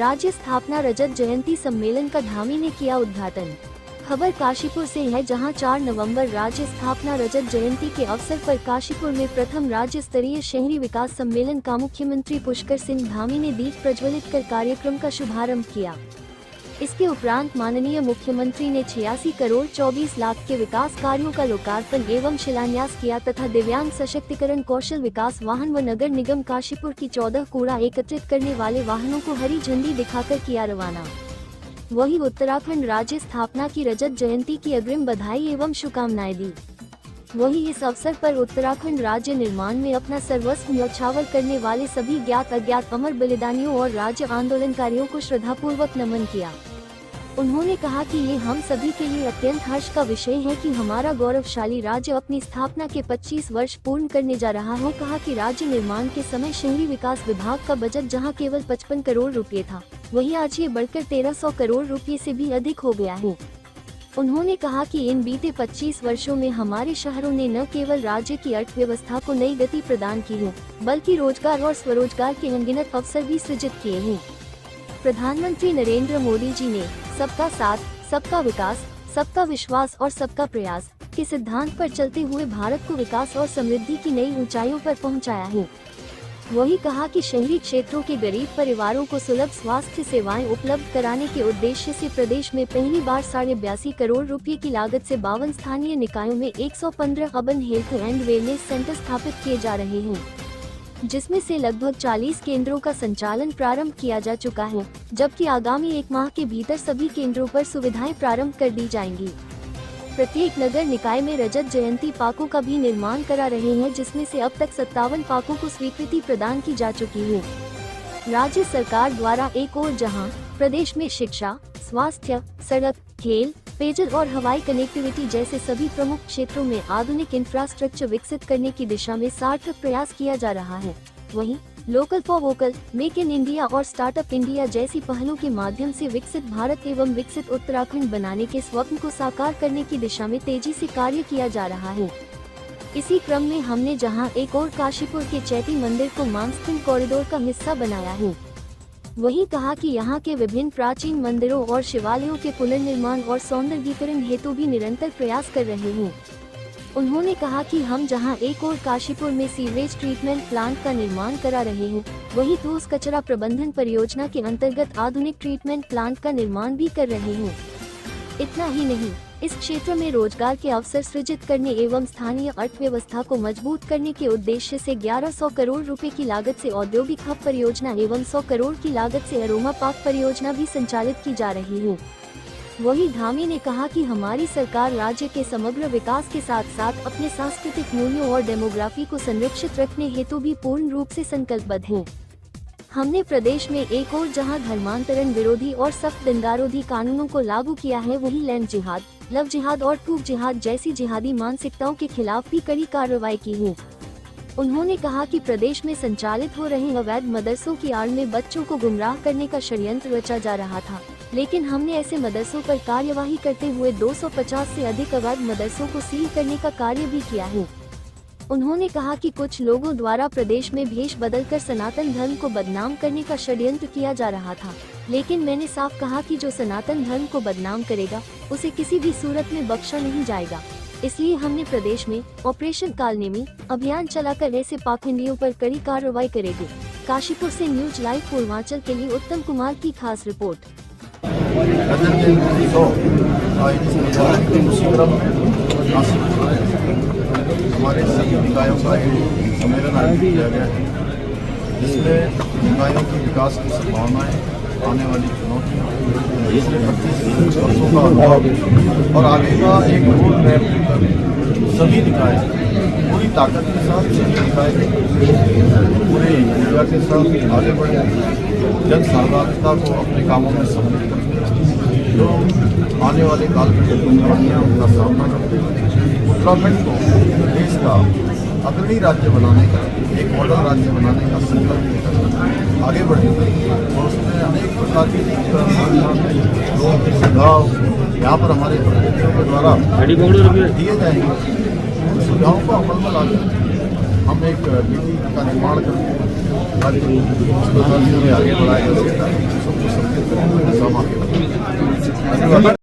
राज्य स्थापना रजत जयंती सम्मेलन का धामी ने किया उद्घाटन। खबर काशीपुर से है, जहां 4 नवंबर राज्य स्थापना रजत जयंती के अवसर पर काशीपुर में प्रथम राज्य स्तरीय शहरी विकास सम्मेलन का मुख्यमंत्री पुष्कर सिंह धामी ने दीप प्रज्वलित कर कार्यक्रम का शुभारंभ किया। इसके उपरांत माननीय मुख्यमंत्री ने 86 करोड़ 24 लाख के विकास कार्यों का लोकार्पण एवं शिलान्यास किया तथा दिव्यांग सशक्तिकरण कौशल विकास वाहन व नगर निगम काशीपुर की 14 कूड़ा एकत्रित करने वाले वाहनों को हरी झंडी दिखाकर किया रवाना। वहीं उत्तराखंड राज्य स्थापना की रजत जयंती की अग्रिम बधाई एवं शुभकामनाएं दी। वहीं इस अवसर पर उत्तराखंड राज्य निर्माण में अपना सर्वस्व न्यौछावर करने वाले सभी ज्ञात अज्ञात अमर बलिदानियों और राज्य आंदोलनकारियों को श्रद्धापूर्वक नमन किया। उन्होंने कहा कि ये हम सभी के लिए अत्यंत हर्ष का विषय है कि हमारा गौरवशाली राज्य अपनी स्थापना के 25 वर्ष पूर्ण करने जा रहा है। कहा कि राज्य निर्माण के समय शहरी विकास विभाग का बजट जहां केवल 55 करोड़ रुपए था, वहीं आज ये बढ़कर 1300 करोड़ रुपए से भी अधिक हो गया है। उन्होंने कहा कि इन बीते 25 वर्षों में हमारे शहरों ने न केवल राज्य की अर्थव्यवस्था को नई गति प्रदान की है, बल्कि रोजगार और स्वरोजगार के अनगिनत अवसर भी सृजित किए हैं। प्रधानमंत्री नरेंद्र मोदी जी ने सबका साथ, सबका विकास, सबका विश्वास और सबका प्रयास के सिद्धांत पर चलते हुए भारत को विकास और समृद्धि की नई ऊंचाइयों पर पहुंचाया है। वही कहा कि शहरी क्षेत्रों के गरीब परिवारों को सुलभ स्वास्थ्य सेवाएं उपलब्ध कराने के उद्देश्य से प्रदेश में पहली बार 82.5 करोड़ रुपए की लागत से 52 स्थानीय निकायों में 115 urban health and wellness centre स्थापित किए जा रहे हैं, जिसमें से लगभग 40 केंद्रों का संचालन प्रारंभ किया जा चुका है, जबकि आगामी 1 माह के भीतर सभी केंद्रों पर सुविधाएं प्रारंभ कर दी जाएंगी। प्रत्येक नगर निकाय में रजत जयंती पार्कों का भी निर्माण करा रहे हैं, जिसमें से अब तक 57 पार्कों को स्वीकृति प्रदान की जा चुकी है। राज्य सरकार द्वारा एक ओर जहां प्रदेश में शिक्षा, स्वास्थ्य, सड़क, खेल, पेयजल और हवाई कनेक्टिविटी जैसे सभी प्रमुख क्षेत्रों में आधुनिक इंफ्रास्ट्रक्चर विकसित करने की दिशा में सार्थक प्रयास किया जा रहा है, वहीं local for vocal, make in India और स्टार्टअप इंडिया जैसी पहलों के माध्यम से विकसित भारत एवं विकसित उत्तराखंड बनाने के स्वप्न को साकार करने की दिशा में तेजी से कार्य किया जा रहा है। इसी क्रम में हमने जहां एक और काशीपुर के चैती मंदिर को मानसिंह कॉरिडोर का हिस्सा बनाया है, वहीं कहा कि यहां के विभिन्न प्राचीन मंदिरों और शिवालयों के पुनर्निर्माण और सौंदर्यीकरण हेतु भी निरंतर प्रयास कर रहे हैं। उन्होंने कहा कि हम जहां एक और काशीपुर में सीवरेज ट्रीटमेंट प्लांट का निर्माण करा रहे हैं, वहीं ठोस कचरा प्रबंधन परियोजना के अंतर्गत आधुनिक ट्रीटमेंट प्लांट का निर्माण भी कर रहे हैं। इतना ही नहीं, इस क्षेत्र में रोजगार के अवसर सृजित करने एवं स्थानीय अर्थव्यवस्था को मजबूत करने के उद्देश्य से 1100 करोड़ रुपए की लागत से औद्योगिक हब परियोजना एवं 100 करोड़ की लागत से अरोमा पार्क परियोजना भी संचालित की जा रही है। वही धामी ने कहा कि हमारी सरकार राज्य के समग्र विकास के साथ साथ अपने सांस्कृतिक मूल्यों और डेमोग्राफी को संरक्षित रखने हेतु भी पूर्ण रूप से संकल्पबद्ध है। हमने प्रदेश में एक और जहां धर्मांतरण विरोधी और सख्त दंगारोधी कानूनों को लागू किया है, वहीं लैंड जिहाद, लव जिहाद और टूक जिहाद जैसी जिहादी मानसिकताओं के खिलाफ भी कड़ी कार्रवाई की है। उन्होंने कहा कि प्रदेश में संचालित हो रहे अवैध मदरसों की आड़ में बच्चों को गुमराह करने का षड्यंत्र रचा जा रहा था, लेकिन हमने ऐसे मदरसों पर कार्यवाही करते हुए 250 से अधिक अवैध मदरसों को सील करने का कार्य भी किया है। उन्होंने कहा कि कुछ लोगों द्वारा प्रदेश में भेष बदलकर सनातन धर्म को बदनाम करने का षड्यंत्र किया जा रहा था, लेकिन मैंने साफ कहा कि जो सनातन धर्म को बदनाम करेगा उसे किसी भी सूरत में बख्शा नहीं जाएगा। इसलिए हमने प्रदेश में ऑपरेशन कालनेमी अभियान चलाकर ऐसे पाखंडियों पर कड़ी कार्रवाई करेंगे। काशीपुर से न्यूज लाइव पूर्वांचल के लिए उत्तम कुमार की खास रिपोर्ट। हमारे सभी निकायों का सम्मेलन आयोजित किया गया है, जिसमें निकायों के विकास की संभावनाएं, आने वाली चुनौतियां, पिछले 25 वर्षों का अनुभव और आगे का एक रोड मैप लेकर सभी निकाय पूरी ताकत के साथ सभी निकाय पूरे ऊर्जा के साथ आगे बढ़े, जन सहभागिता को अपने कामों में सम्मिलित करते, जो आने वाले काल में चुनौतियां उनका सामना करते हैं, उत्तराखंड को देश का अग्रणी राज्य बनाने का, एक मॉडल राज्य बनाने का संकल्प लेकर आगे बढ़ेंगे। और उसमें अनेक प्रकार के सुझाव यहाँ पर हमारे प्रतिनिधियों के द्वारा दिए जाएंगे। सुझावों को अमल में लाकर हम एक नीति का निर्माण करके राज्य को आगे बढ़ाया जा सकता है। धन्यवाद।